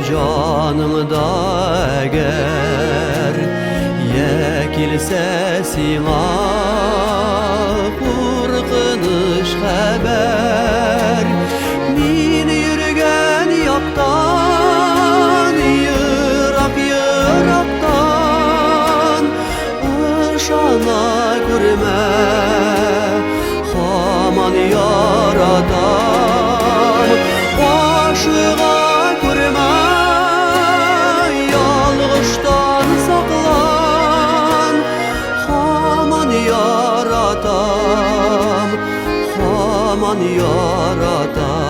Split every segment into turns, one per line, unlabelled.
canımda eğer yekilse sina korkыныч haber min yürgen yaktan yıraktan ışana görme haman yaradan aşığa görme yalğıştan saklan haman yaradan haman yaradan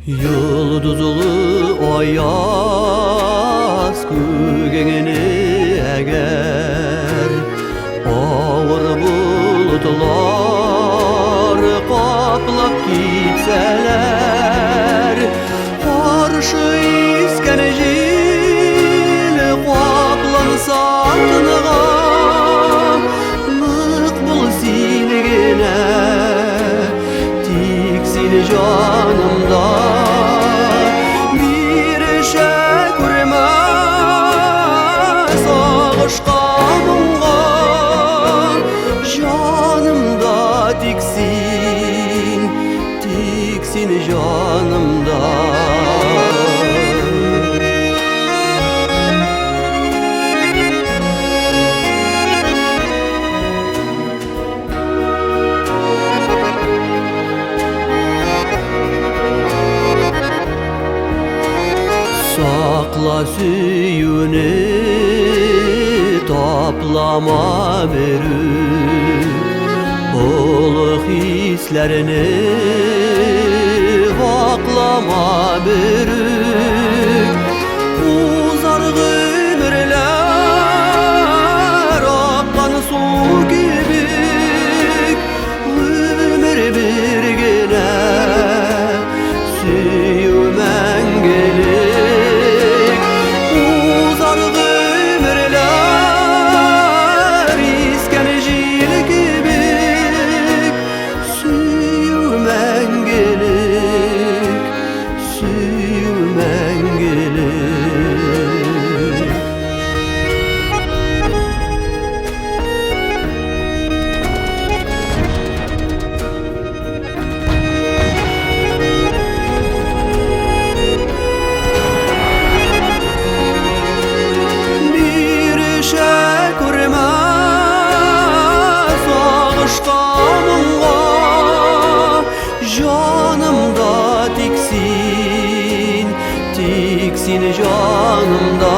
yıldızlı ayaz kөгengeni eğer ağır bulutlar kaplap gitseler karşı isken jil kaplansa tыныğa mıkbul silgine tiksin canımda bir şey görmez ağışqa muңға canımda tiksin canımda sakla süyünü toplama berip uluq hislerini aklama berip uzar ömürler akkan su gibi ömür birgine süyümen gelir uzar ömürler isken jil gibi süyümen gelir süyümen gelir bir şey görmez ağışqa muңға canımda tiksin canımda